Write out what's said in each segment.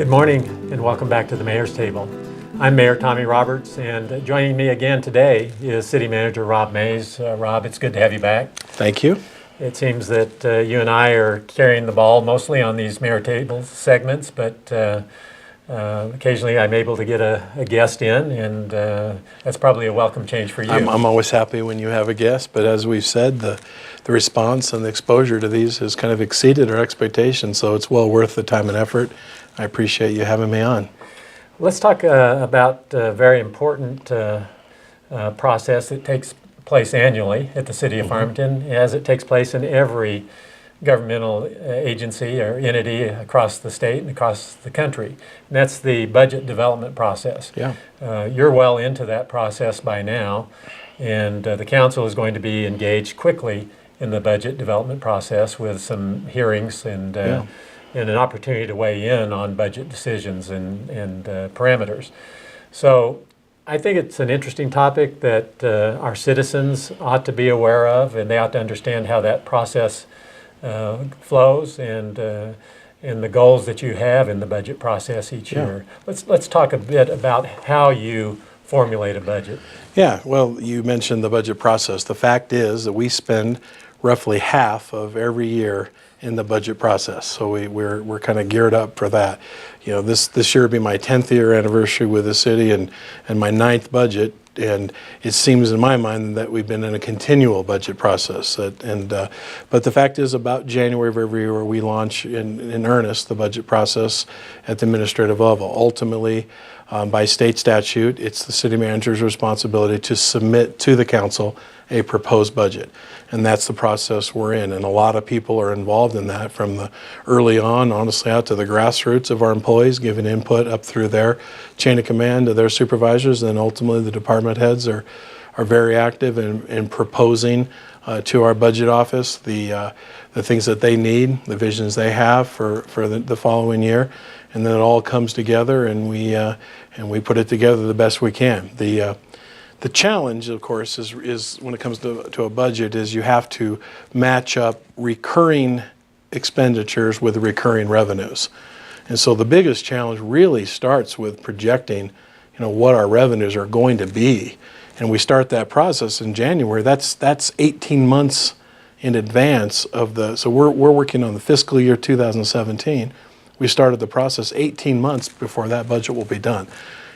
Good morning and welcome back to the Mayor's Table. I'm Mayor Tommy Roberts, and joining me again today is City Manager Rob Mays. Rob, it's good to have you back. Thank you. It seems that you and I are carrying the ball mostly on these Mayor Table segments, but occasionally I'm able to get a guest in, and that's probably a welcome change for you. I'm always happy when you have a guest, but as we've said, the response and the exposure to these has kind of exceeded our expectations, so it's well worth the time and effort. I appreciate you having me on. Let's talk about a very important process that takes place annually at the City of Farmington, as it takes place in every governmental agency or entity across the state and across the country. And that's the budget development process. Yeah. You're well into that process by now, and the council is going to be engaged quickly in the budget development process with some hearings and an opportunity to weigh in on budget decisions and parameters. So I think it's an interesting topic that our citizens ought to be aware of, and they ought to understand how that process flows and the goals that you have in the budget process each year. Let's talk a bit about how you formulate a budget. Yeah, well, you mentioned the budget process. The fact is that we spend roughly half of every year in the budget process, so we're kind of geared up for that. You know, this year will be my 10th year anniversary with the city and my 9th budget, and it seems in my mind that we've been in a continual budget process. But the fact is, about January of every year we launch in earnest the budget process at the administrative level. Ultimately, by state statute, it's the city manager's responsibility to submit to the council a proposed budget. And that's the process we're in. And a lot of people are involved in that, from the early on, honestly, out to the grassroots of our employees, giving input up through their chain of command to their supervisors. And ultimately, the department heads are very active in proposing to our budget office the things that they need, the visions they have for the following year. And then it all comes together, and we put it together the best we can. The challenge, of course, is when it comes to a budget, is you have to match up recurring expenditures with recurring revenues. And so the biggest challenge really starts with projecting, what our revenues are going to be. And we start that process in January. That's 18 months in advance of so we're working on the fiscal year 2017. We started the process 18 months before that budget will be done.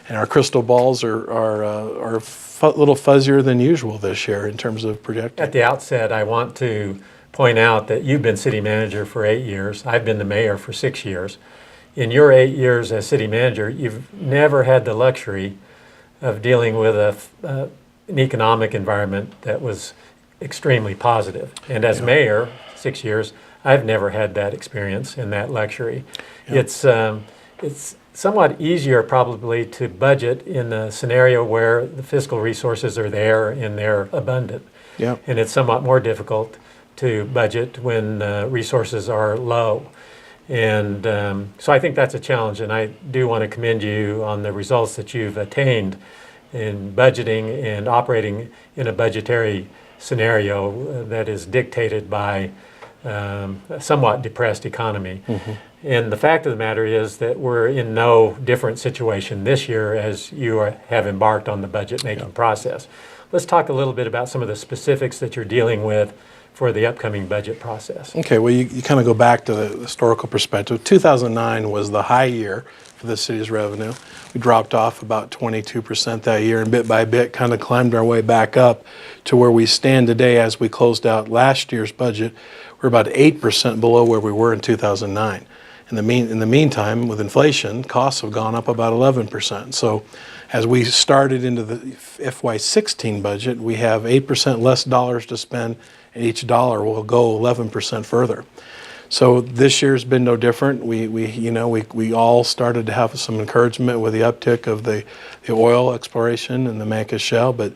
And our crystal balls are a little fuzzier than usual this year in terms of projecting. At the outset, I want to point out that you've been city manager for 8 years. I've been the mayor for 6 years. In your 8 years as city manager, you've never had the luxury of dealing with an economic environment that was extremely positive. And as mayor, 6 years, I've never had that experience and that luxury. Yeah. It's somewhat easier probably to budget in a scenario where the fiscal resources are there and they're abundant. Yeah. And it's somewhat more difficult to budget when resources are low. And so I think that's a challenge, and I do want to commend you on the results that you've attained in budgeting and operating in a budgetary scenario that is dictated by a somewhat depressed economy. Mm-hmm. And the fact of the matter is that we're in no different situation this year as you have embarked on the budget-making process. Let's talk a little bit about some of the specifics that you're dealing with for the upcoming budget process. Okay, well, you kind of go back to the historical perspective. 2009 was the high year for the city's revenue. We dropped off about 22% that year, and bit by bit kind of climbed our way back up to where we stand today. As we closed out last year's budget, we're about 8% below where we were in 2009. In the meantime, with inflation, costs have gone up about 11%. So as we started into the FY16 budget, we have 8% less dollars to spend, and each dollar will go 11% further. So this year's been no different. We all started to have some encouragement with the uptick of the oil exploration and the Mancos Shale, but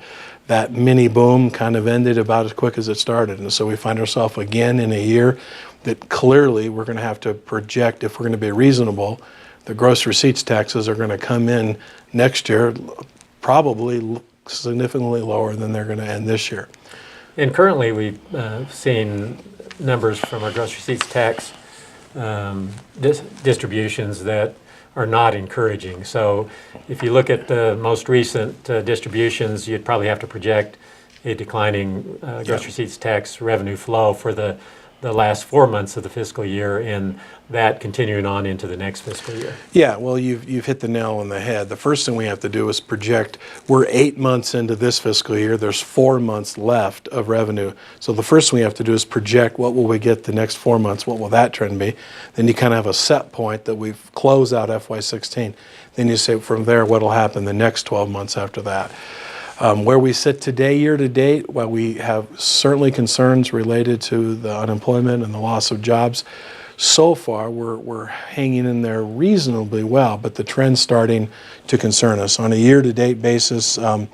that mini boom kind of ended about as quick as it started. And so we find ourselves again in a year that clearly we're going to have to project, if we're going to be reasonable, the gross receipts taxes are going to come in next year probably significantly lower than they're going to end this year. And currently we've seen numbers from our gross receipts tax distributions that are not encouraging. So if you look at the most recent distributions, you'd probably have to project a declining gross receipts tax revenue flow for the last 4 months of the fiscal year, and that continuing on into the next fiscal year. Yeah, well, you've hit the nail on the head. The first thing we have to do is project. We're 8 months into this fiscal year. There's 4 months left of revenue. So the first thing we have to do is project what will we get the next 4 months. What will that trend be? Then you kind of have a set point that we've closed out FY16. Then you say from there what will happen the next 12 months after that. Where we sit today, year to date, while we have certainly concerns related to the unemployment and the loss of jobs, so far we're hanging in there reasonably well, but the trend's starting to concern us. On a year to date basis, we're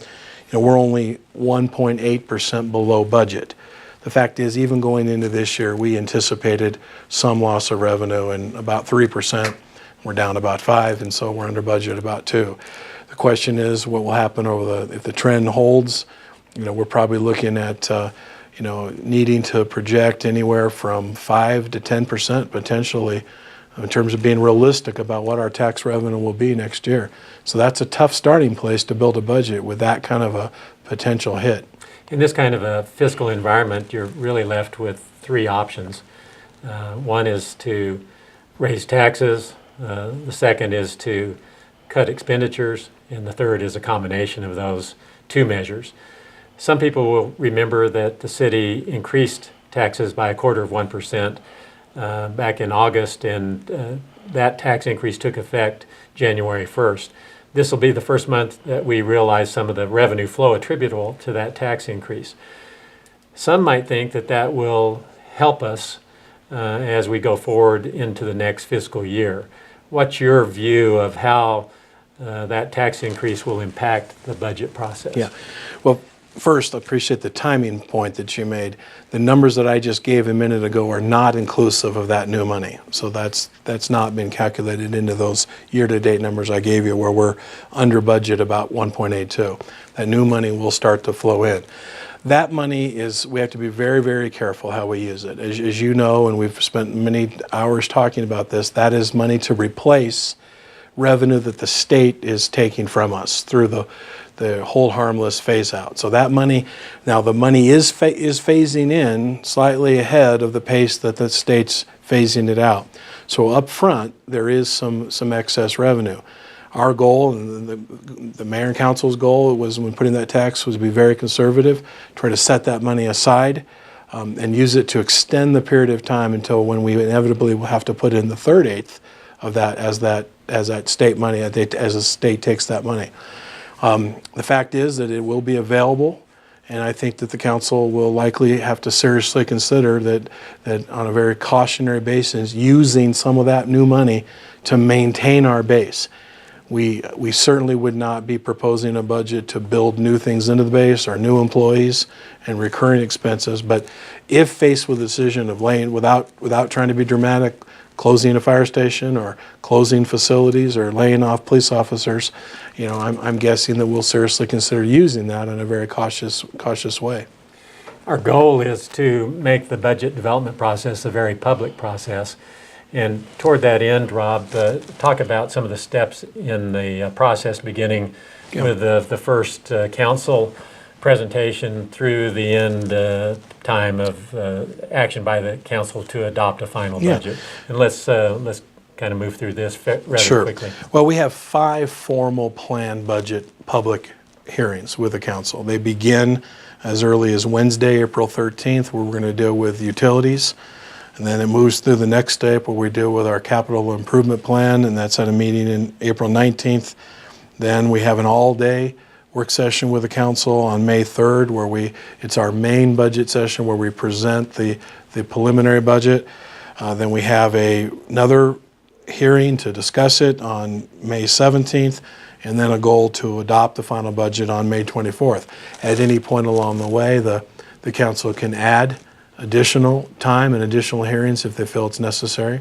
only 1.8% below budget. The fact is, even going into this year, we anticipated some loss of revenue, and about 3%. We're down about 5%, and so we're under budget about 2%. The question is, what will happen if the trend holds? We're probably looking at needing to project anywhere from 5 to 10% potentially in terms of being realistic about what our tax revenue will be next year. So that's a tough starting place to build a budget with that kind of a potential hit. In this kind of a fiscal environment, you're really left with 3 options. One is to raise taxes, the second is to cut expenditures, and the third is a combination of those 2 measures. Some people will remember that the city increased taxes by 1/4% back in August, and that tax increase took effect January 1st. This will be the first month that we realize some of the revenue flow attributable to that tax increase. Some might think that that will help us as we go forward into the next fiscal year. What's your view of how that tax increase will impact the budget process? Yeah. Well, first, I appreciate the timing point that you made. The numbers that I just gave a minute ago are not inclusive of that new money. So that's not been calculated into those year-to-date numbers I gave you, where we're under budget about 1.82. That new money will start to flow in. That money we have to be very, very careful how we use it. As you know, and we've spent many hours talking about this, that is money to replace revenue that the state is taking from us through the hold harmless phase out. So that money, now the money is phasing in slightly ahead of the pace that the state's phasing it out. So up front, there is some excess revenue. Our goal, and the mayor and council's goal, was when putting that tax, was to be very conservative, try to set that money aside, and use it to extend the period of time until when we inevitably will have to put in the 1/3 of that as that state money, as the state takes that money. The fact is that it will be available, and I think that the council will likely have to seriously consider that on a very cautionary basis, using some of that new money to maintain our base. We certainly would not be proposing a budget to build new things into the base or new employees and recurring expenses, but if faced with the decision of without trying to be dramatic, closing a fire station or closing facilities or laying off police officers, I'm guessing that we'll seriously consider using that in a very cautious way. Our goal is to make the budget development process a very public process. And toward that end, Rob, talk about some of the steps in the process, beginning with the first council presentation through the end time of action by the council to adopt a final budget. And let's kind of move through this rather quickly. Well, we have 5 formal planned budget public hearings with the council. They begin as early as Wednesday, April 13th, where we're going to deal with utilities. And then it moves through the next step where we deal with our capital improvement plan, and that's at a meeting in April 19th. Then we have an all-day work session with the council on May 3rd, where it's our main budget session where we present the preliminary budget. Then we have another hearing to discuss it on May 17th, and then a goal to adopt the final budget on May 24th. At any point along the way, the council can add additional time and additional hearings if they feel it's necessary.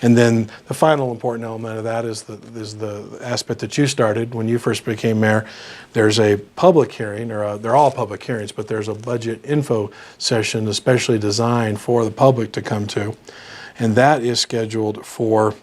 And then the final important element of that is the aspect that you started when you first became mayor. There's a public hearing, they're all public hearings, but there's a budget info session especially designed for the public to come to. And that is scheduled for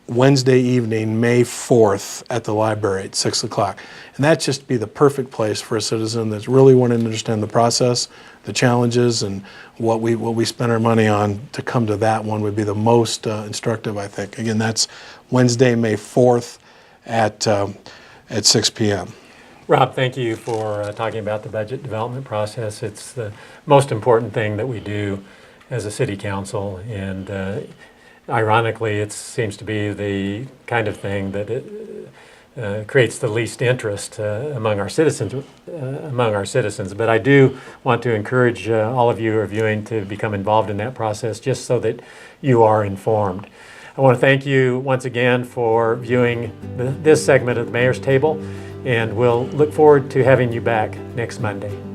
Wednesday evening, May 4th, at the library at 6 o'clock. And that'd just be the perfect place for a citizen that's really wanting to understand the process, the challenges, and what we spend our money on. To come to that one would be the most instructive, I think. Again, that's Wednesday, May 4th at 6 p.m. Rob, thank you for talking about the budget development process. It's the most important thing that we do as a city council, and ironically, it seems to be the kind of thing that it creates the least interest among our citizens. But I do want to encourage all of you who are viewing to become involved in that process, just so that you are informed. I want to thank you once again for viewing this segment of the Mayor's Table, and we'll look forward to having you back next Monday.